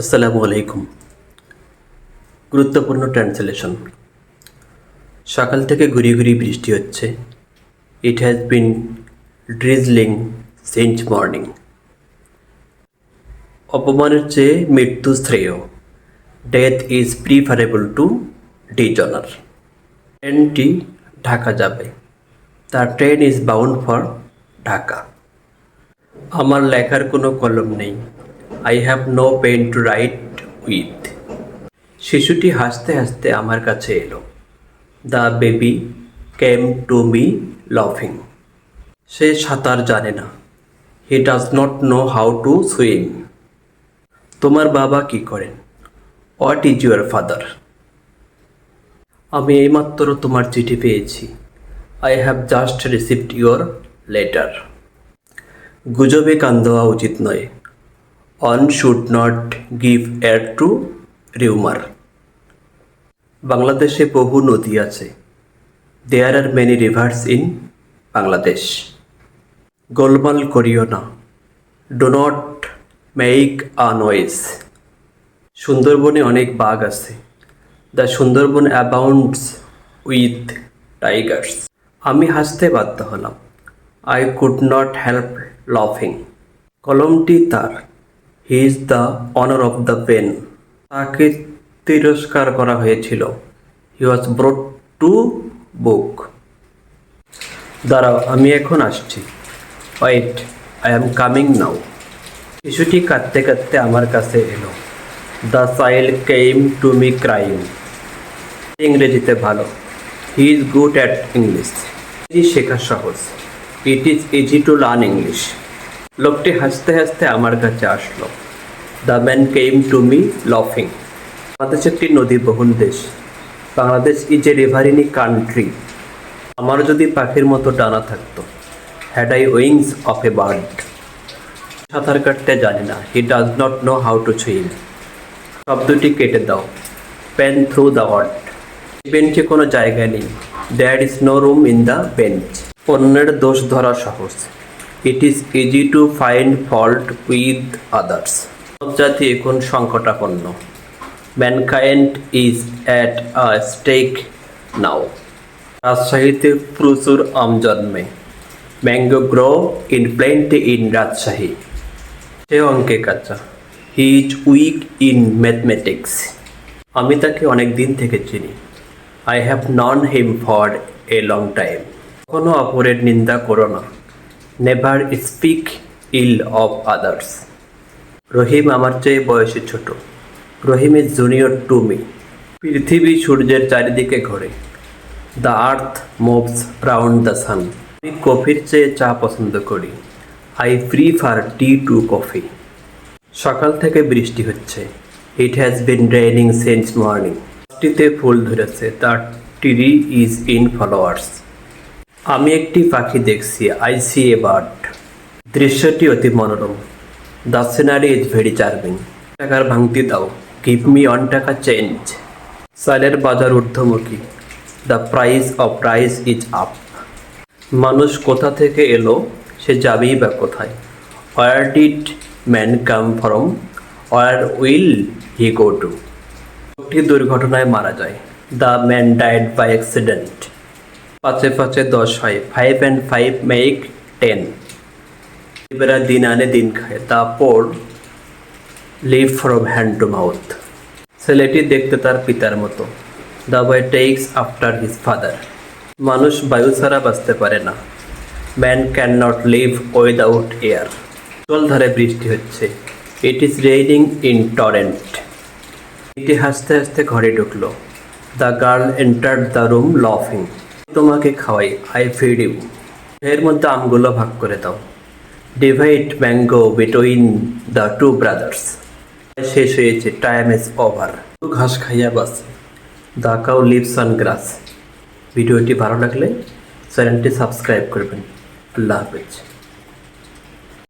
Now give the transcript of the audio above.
আসসালামু আলাইকুম। গুরুত্বপূর্ণ ট্রান্সলেশন। সকাল থেকে ঘুরিয়ে ঘুরিয়ে বৃষ্টি হচ্ছে। It has been drizzling since morning. অপমানের চেয়ে মৃত্যু শ্রেয়। Death is preferable to dishonour. ট্রেনটি ঢাকা যাবে। The train is bound for Dhaka. আমার লেখার কোনো কলম নেই। I have no pen to write with. শিশুটি হাসতে হাসতে আমার কাছে এলো। The baby came to me লাফিং। সে সাঁতার জানে না। He does not know how to swim. তোমার বাবা কি করেন? What is your father? আমি এইমাত্র তোমার চিঠি পেয়েছি। I have just received your letter. গুজবে কান দেওয়া উচিত নয়। One should not give ear to rumour. বাংলাদেশে বহু নদী আছে। There are many rivers in Bangladesh. গোলমাল করিও না। Do not make a noise. সুন্দরবনে অনেক বাঘ আছে। The Sundarban abounds with tigers. আমি হাসতে বাধ্য হলাম। আই কুড নট হেল্প লাফিং। কলমটি তার। He is the owner of the pen. তাকে তিরস্কার করা হয়েছিল। He was brought to book. দাঁড়াও, আমি এখন আসছি। Wait, I am coming now. শিশুটি কাঁদতে কাঁদতে আমার কাছে এলো। The child came to me crying. ইংরেজিতে ভালো। He is good at English. ইংরেজি শেখা সহজ। It is easy to learn English. লোকটি হাসতে হাসতে আমার কাছে আসলো। The man came to me লাফিং। বাংলাদেশ একটি নদীবহুল দেশ। Bangladesh is a riverine country. আমার যদি পাখির মতো ডানা থাকতো। Had I wings of a bird. সাঁতার কাটতে জানি না। He does not know how to swim. শব্দটি কেটে দাও। Pen through the word. বেঞ্চে কোনো জায়গা নেই। There is no room in the bench. অন্যের দোষ ধরা সহজ। It is easy to find fault with others. সব জাতি এখন সংকটাপন্ন। Mankind is at a stake নাও। রাজশাহীতে প্রচুর আম জন্মে। Mango grow in plenty in Rajshahi. সে অঙ্কে কাঁচা। He is weak in mathematics. আমি তাকে অনেক দিন থেকে চিনি। I have known him for a long time. কখনো অপরের নিন্দা করো না। Never speak ill of others. Rahim আমার চেয়ে বয়সে ছোট। Rahim is junior to me. পৃথিবী সূর্যের চারিদিকে ঘোরে। The earth moves round the sun. আমি কফির চেয়ে চা পছন্দ করি। I prefer tea to coffee. সকাল থেকে বৃষ্টি হচ্ছে। It has been raining since morning. গাছটিতে ফুল ধরেছে। The tree is in flowers. আমি একটি পাখি দেখছি। I see a bird. দৃশ্যটি অতি মনোরম। The scenery is very charming. টাকার ভাঙতি দাও। গিভ মি 1 টাকা চেঞ্জ। চালের বাজার ঊর্ধ্বমুখী। The price of rice is up. মানুষ কোথা থেকে এলো, সে যাবেই বা কোথায়? Where did man come from? Where will he go to? লোকটি দুর্ঘটনায় মারা যায়। The man died by accident. 5 × 5 = 10 হয়। 5 and 5 make 10। এবারে দিন আনে দিন খায়। The poor live from hand to mouth. ছেলেটি দেখতে তার পিতার মতো। The boy takes after his father. মানুষ বায়ু ছাড়া বাঁচতে পারে না। Man can not live without air. জলধারে বৃষ্টি হচ্ছে। It is raining in torrent. এটি হাসতে হাসতে ঘরে ঢুকলো। The girl entered the room লাফিং। তোমাকে খাওয়াই। I feed you. এর মধ্যে আমগুলো ভাগ করে দাও। Divide mango between the two brothers. শেষ হয়েছে। Time is over. ঘাস খাইয়া বাসে। The cow lives on grass. ভিডিওটি ভালো লাগলে চ্যানেলটি সাবস্ক্রাইব করবেন। আল্লাহ হাফেজ।